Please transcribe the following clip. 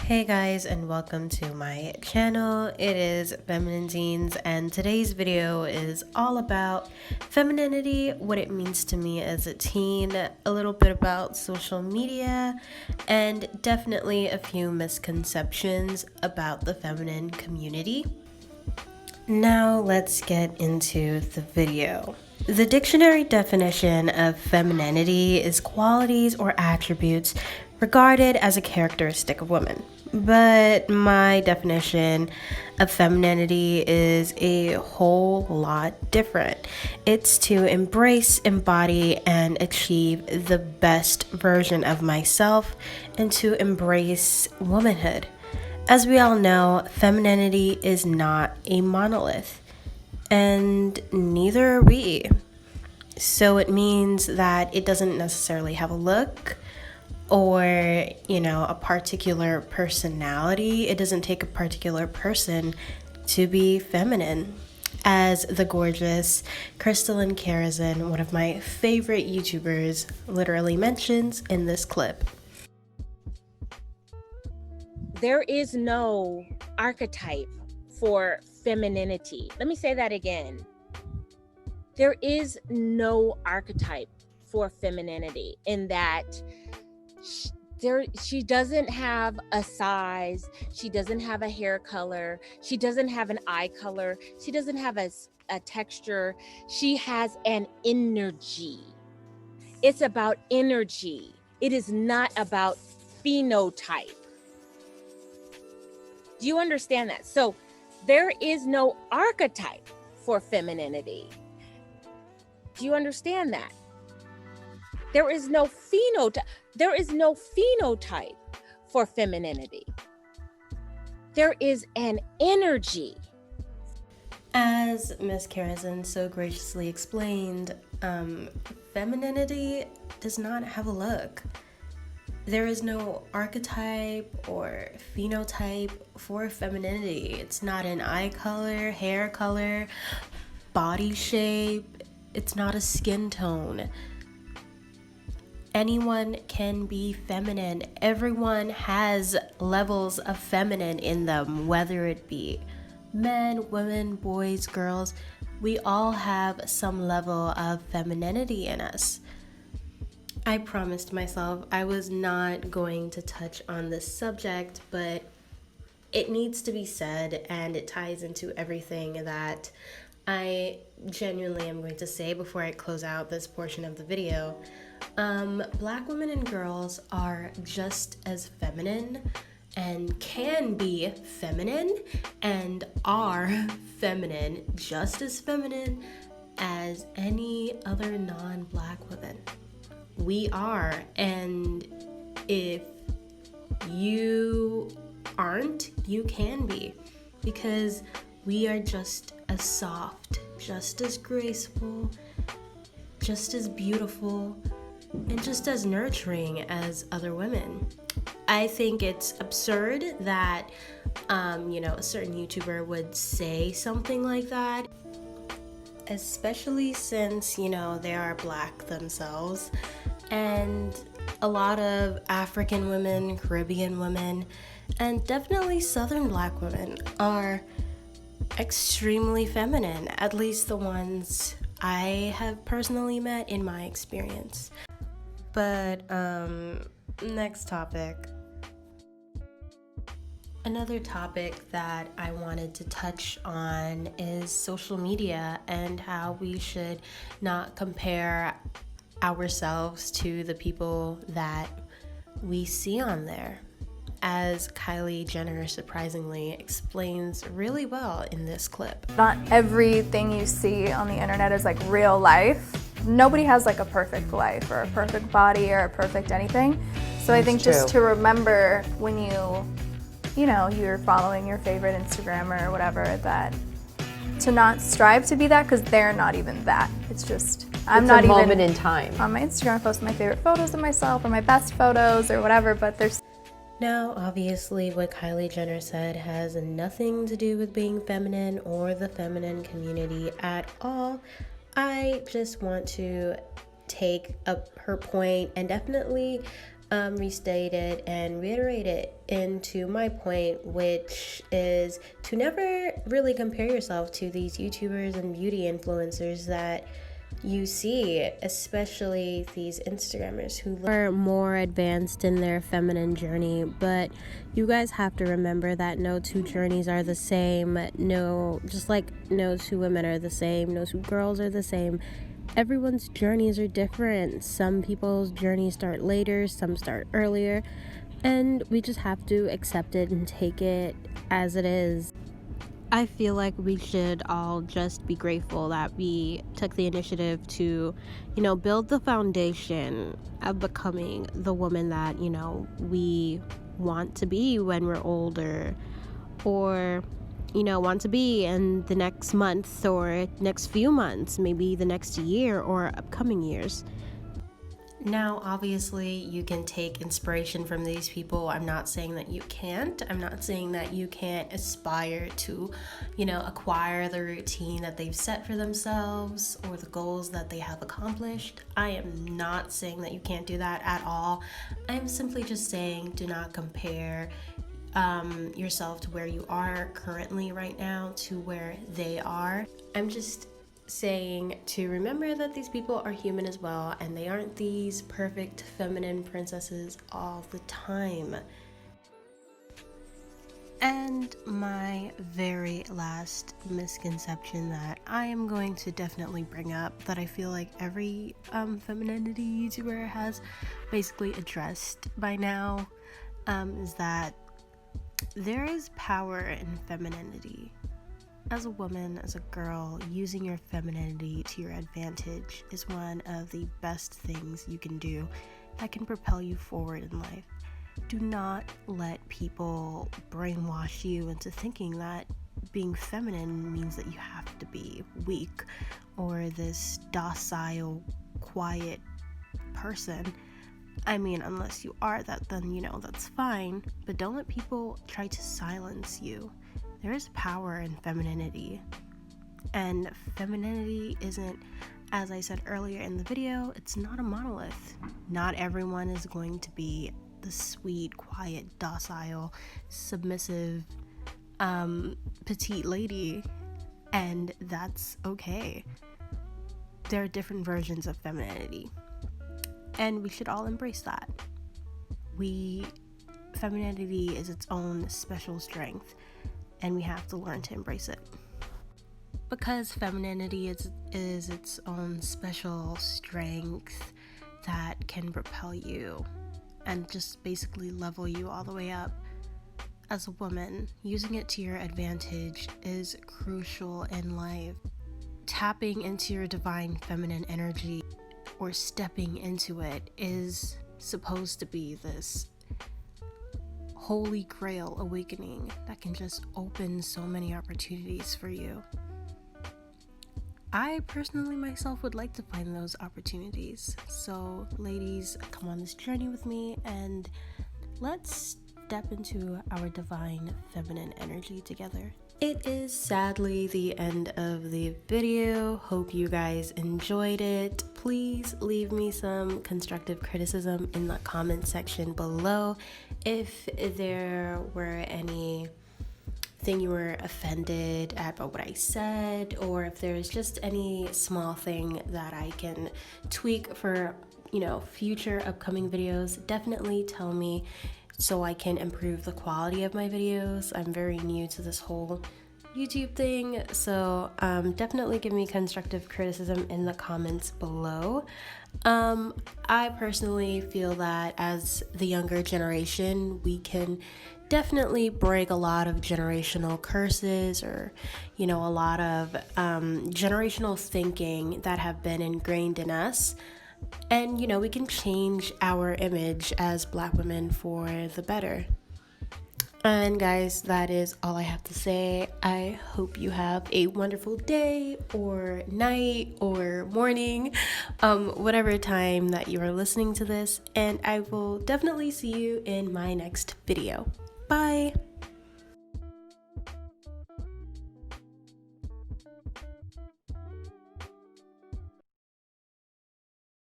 Hey guys, and welcome to my channel. It is Femininity, and today's video is all about femininity, what it means to me as a teen, a little bit about social media, and definitely a few misconceptions about the feminine community. Now let's get into the video. The dictionary definition of femininity is qualities or attributes regarded as a characteristic of women. But my definition of femininity is a whole lot different. It's to embrace, embody, and achieve the best version of myself and to embrace womanhood. As we all know, femininity is not a monolith, and neither are we. So it means that it doesn't necessarily have a look or, a particular personality. It doesn't take a particular person to be feminine. As the gorgeous Crystalline Karazin, one of my favorite YouTubers, literally mentions in this clip. There is no archetype for femininity. Let me say that again. There is no archetype for femininity in that she doesn't have a size, she doesn't have a hair color, she doesn't have an eye color, she doesn't have a texture. She has an energy. It's about energy. It is not about phenotype. Do you understand that? So there is no archetype for femininity. Do you understand that? There is no phenotype. There is no phenotype for femininity. There is an energy. As Miss Karazin so graciously explained, femininity does not have a look. There is no archetype or phenotype for femininity. It's not an eye color, hair color, body shape. It's not a skin tone. Anyone can be feminine. Everyone has levels of feminine in them, whether it be men, women, boys, girls. We all have some level of femininity in us. I promised myself I was not going to touch on this subject, but it needs to be said, and it ties into everything that I genuinely am going to say before I close out this portion of the video. Black women and girls are just as feminine and can be feminine and are feminine, just as feminine as any other non-Black women. We are, and if you aren't, you can be, because we are just as soft, just as graceful, just as beautiful, and just as nurturing as other women. I think it's absurd that, a certain YouTuber would say something like that, especially since, they are Black themselves. And a lot of African women, Caribbean women, and definitely Southern Black women are extremely feminine, at least the ones I have personally met in my experience. But, next topic. Another topic that I wanted to touch on is social media and how we should not compare ourselves to the people that we see on there, as Kylie Jenner surprisingly explains really well in this clip. Not everything you see on the internet is like real life. Nobody has like a perfect life or a perfect body or a perfect anything. So I think just to remember when you're following your favorite Instagrammer or whatever, that to not strive to be that, because they're not even that. It's just, I'm not even a moment in time. On my Instagram, I post my favorite photos of myself or my best photos or whatever, but there's... Now, obviously, what Kylie Jenner said has nothing to do with being feminine or the feminine community at all. I just want to take up her point and definitely restate it and reiterate it into my point, which is to never really compare yourself to these YouTubers and beauty influencers that you see, especially these Instagrammers who are more advanced in their feminine journey. But you guys have to remember that no two journeys are the same. Just like no two women are the same, no two girls are the same. Everyone's journeys are different. Some people's journeys start later, some start earlier, and we just have to accept it and take it as it is. I feel like we should all just be grateful that we took the initiative to, build the foundation of becoming the woman that, we want to be when we're older, or want to be in the next month or next few months, maybe the next year or upcoming years. Now, obviously, you can take inspiration from these people. I'm not saying that you can't. I'm not saying that you can't aspire to, acquire the routine that they've set for themselves or the goals that they have accomplished. I am not saying that you can't do that at all. I'm simply just saying do not compare yourself to where you are currently right now to where they are. I'm just saying to remember that these people are human as well, and they aren't these perfect feminine princesses all the time. And my very last misconception that I am going to definitely bring up, that I feel like every femininity YouTuber has basically addressed by now, is that there is power in femininity. As a woman, as a girl, using your femininity to your advantage is one of the best things you can do that can propel you forward in life. Do not let people brainwash you into thinking that being feminine means that you have to be weak or this docile, quiet person. I mean, unless you are that, then, that's fine. But don't let people try to silence you. There is power in femininity. And femininity isn't, as I said earlier in the video, it's not a monolith. Not everyone is going to be the sweet, quiet, docile, submissive, petite lady. And that's okay. There are different versions of femininity. And we should all embrace that. Femininity is its own special strength, and we have to learn to embrace it. Because femininity is its own special strength that can propel you and just basically level you all the way up. As a woman, using it to your advantage is crucial in life. Tapping into your divine feminine energy or stepping into it is supposed to be this holy grail awakening that can just open so many opportunities for you. I personally myself would like to find those opportunities. So ladies, come on this journey with me and let's step into our divine feminine energy together. It is sadly the end of the video. Hope you guys enjoyed it. Please leave me some constructive criticism in the comment section below. If there were anything you were offended at about what I said, or if there's just any small thing that I can tweak for, future upcoming videos, definitely tell me so I can improve the quality of my videos. I'm very new to this whole YouTube thing, so definitely give me constructive criticism in the comments below. I personally feel that as the younger generation, we can definitely break a lot of generational curses or, a lot of generational thinking that have been ingrained in us. And, we can change our image as Black women for the better. And guys, that is all I have to say. I hope you have a wonderful day or night or morning, whatever time that you are listening to this. And I will definitely see you in my next video. Bye.